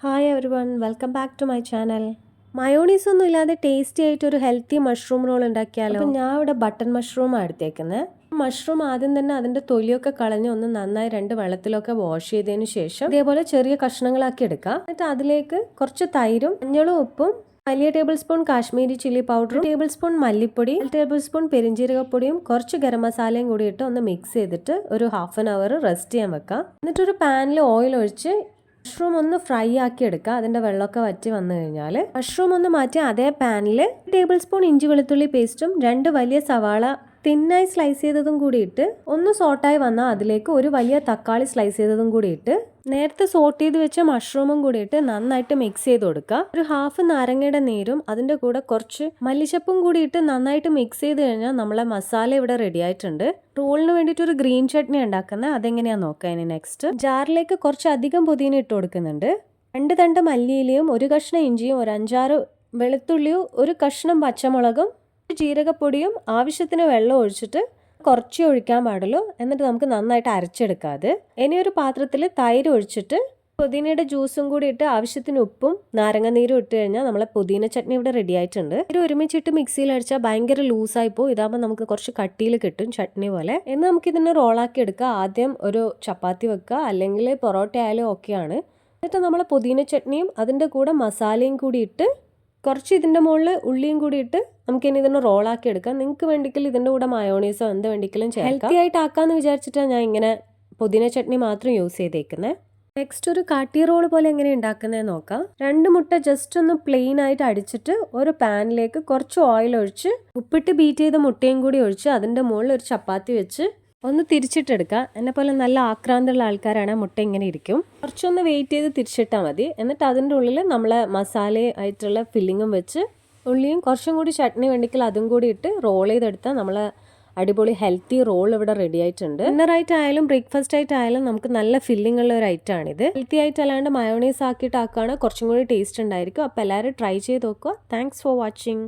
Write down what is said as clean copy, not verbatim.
Hi everyone, welcome back to my channel. Mayonnaise ഒന്നും ഇല്ലാതെ tasty ആയിട്ട് ഒരു ഹെൽത്തി മഷ്റൂം റോൾ ഉണ്ടാക്കിയാലോ. അപ്പം ഞാൻ ഇവിടെ ബട്ടൺ മഷ്റൂമാണ് എടുത്തേക്കുന്നത്. മഷ്റൂം ആദ്യം തന്നെ അതിൻ്റെ തൊലിയൊക്കെ കളഞ്ഞ് ഒന്ന് നന്നായി 2 വെള്ളത്തിലൊക്കെ വാഷ് ചെയ്തതിന് ശേഷം ഇതേപോലെ ചെറിയ കഷ്ണങ്ങളാക്കി എടുക്കുക. എന്നിട്ട് അതിലേക്ക് കുറച്ച് തൈരും മഞ്ഞളും ഉപ്പും വലിയ ടേബിൾ സ്പൂൺ കാശ്മീരി ചില്ലി പൗഡറും ടേബിൾ സ്പൂൺ മല്ലിപ്പൊടി, 1 ടേബിൾ സ്പൂൺ പെരിഞ്ജീരകപ്പൊടിയും കുറച്ച് ഗരം മസാലയും കൂടി ഇട്ട് ഒന്ന് മിക്സ് ചെയ്തിട്ട് ഒരു 1/2 അവർ റെസ്റ്റ് ചെയ്യാൻ വെക്കാം. എന്നിട്ടൊരു പാനിൽ ഓയിൽ ഒഴിച്ച് മഷ്റൂം ഒന്ന് ഫ്രൈ ആക്കി എടുക്കുക. അതിൻ്റെ വെള്ളമൊക്കെ വറ്റി വന്നു കഴിഞ്ഞാൽ മഷ്റൂം ഒന്ന് മാറ്റി അതേ പാനിൽ ടേബിൾ സ്പൂൺ ഇഞ്ചി വെളുത്തുള്ളി പേസ്റ്റും 2 വലിയ സവാള തിന്നായി സ്ലൈസ് ചെയ്തതും കൂടി ഇട്ട് ഒന്ന് സോട്ടായി വന്നാൽ അതിലേക്ക് ഒരു വലിയ തക്കാളി സ്ലൈസ് ചെയ്തതും കൂടി ഇട്ട് നേരത്തെ സോട്ട് ചെയ്ത് വെച്ച മഷ്റൂമും കൂടി ഇട്ട് നന്നായിട്ട് മിക്സ് ചെയ്ത് കൊടുക്കുക. ഒരു 1/2 നാരങ്ങയുടെ നീരും അതിൻ്റെ കൂടെ കുറച്ച് മല്ലിച്ചപ്പും കൂടി ഇട്ട് നന്നായിട്ട് മിക്സ് ചെയ്ത് കഴിഞ്ഞാൽ നമ്മളെ മസാല ഇവിടെ റെഡി ആയിട്ടുണ്ട്. റോളിന് വേണ്ടിയിട്ട് ഒരു ഗ്രീൻ ചട്നി ഉണ്ടാക്കുന്നത്, അതെങ്ങനെയാണെന്ന് നോക്കാം. ഇനി നെക്സ്റ്റ് ജാറിലേക്ക് കുറച്ച് അധികം പുതിന ഇട്ട് കൊടുക്കുന്നുണ്ട്. 2 തണ്ട് മല്ലിയിലയും 1 കഷ്ണം ഇഞ്ചിയും 5-6 വെളുത്തുള്ളിയും 1 കഷ്ണം പച്ചമുളകും ജീരകപ്പൊടിയും ആവശ്യത്തിന് വെള്ളം ഒഴിച്ചിട്ട് കുറച്ച് ഒഴിക്കാൻ പാടുള്ളൂ. എന്നിട്ട് നമുക്ക് നന്നായിട്ട് അരച്ചെടുക്കാതെ ഇനി ഒരു പാത്രത്തിൽ തൈര് ഒഴിച്ചിട്ട് പുതിനയുടെ ജ്യൂസും കൂടി ഇട്ട് ആവശ്യത്തിന് ഉപ്പും നാരങ്ങ നീരും ഇട്ട് കഴിഞ്ഞാൽ നമ്മളെ പുതിന ചട്നി ഇവിടെ റെഡി ആയിട്ടുണ്ട്. ഇത് ഒരുമിച്ചിട്ട് മിക്സിയിൽ അടിച്ചാൽ ഭയങ്കര ലൂസായി പോകും. ഇതാകുമ്പോൾ നമുക്ക് കുറച്ച് കട്ടിയിൽ കിട്ടും ചട്നി പോലെ. എന്ന് നമുക്ക് ഇതിനെ റോളാക്കി എടുക്കുക. ആദ്യം ഒരു ചപ്പാത്തി വെക്കുക, അല്ലെങ്കിൽ പൊറോട്ട ആയാലും ഓക്കെയാണ്. എന്നിട്ട് നമ്മൾ പുതിന ചട്നിയും അതിൻ്റെ കൂടെ മസാലയും കൂടി ഇട്ട് കുറച്ച് ഇതിൻ്റെ മുകളിൽ ഉള്ളിയും കൂടി ഇട്ട് നമുക്കിനി ഇതിനെ റോളാക്കി എടുക്കാം. നിങ്ങൾക്ക് വേണ്ടിക്കൽ ഇതിൻ്റെ കൂടെ മയോണീസോ എന്ത് വേണ്ടിക്കലും ചെയ്യാം. ഹെൽത്തി ആയിട്ട് ആക്കാമെന്ന് വിചാരിച്ചിട്ടാണ് ഞാൻ ഇങ്ങനെ പുതിന ചട്നി മാത്രം യൂസ് ചെയ്തേക്കുന്നത്. നെക്സ്റ്റ് ഒരു കാട്ടി റോൾ പോലെ എങ്ങനെ ഉണ്ടാക്കുന്നത് നോക്കാം. 2 മുട്ട ജസ്റ്റ് ഒന്ന് പ്ലെയിൻ ആയിട്ട് അടിച്ചിട്ട് ഒരു പാനിലേക്ക് കുറച്ച് ഓയിൽ ഒഴിച്ച് ഉപ്പിട്ട് ബീറ്റ് ചെയ്ത മുട്ടയും കൂടി ഒഴിച്ച് അതിൻ്റെ മുകളിൽ ഒരു ചപ്പാത്തി വെച്ച് ഒന്ന് തിരിച്ചിട്ടെടുക്കുക. എന്നെ പോലെ നല്ല ആക്രാന്തമുള്ള ആൾക്കാരാണ് മുട്ട ഇങ്ങനെ ഇരിക്കും. കുറച്ചൊന്ന് വെയിറ്റ് ചെയ്ത് തിരിച്ചിട്ടാൽ മതി. എന്നിട്ട് അതിൻ്റെ ഉള്ളിൽ നമ്മളെ മസാല ആയിട്ടുള്ള ഫില്ലിങ്ങും വെച്ച് ഉള്ളിയും കുറച്ചും കൂടി ചട്നി വേണ്ടിക്കൽ അതും കൂടി ഇട്ട് റോൾ ചെയ്തെടുത്താൽ നമ്മളെ അടിപൊളി ഹെൽത്തി റോൾ ഇവിടെ റെഡി ആയിട്ടുണ്ട്. ഡിന്നറായിട്ട് ആയാലും ബ്രേക്ക്ഫാസ്റ്റ് ആയിട്ടായാലും നമുക്ക് നല്ല ഫില്ലിംഗ് ഉള്ള ഒരു ഐറ്റം ആണിത്. ഹെൽത്തി ആയിട്ട് അല്ലാണ്ട് മയോണൈസ് ആക്കിയിട്ട് ആക്കുകയാണ് കുറച്ചും കൂടി ടേസ്റ്റ് ഉണ്ടായിരിക്കും. അപ്പോൾ എല്ലാവരും ട്രൈ ചെയ്ത് നോക്കുക. Thanks for watching.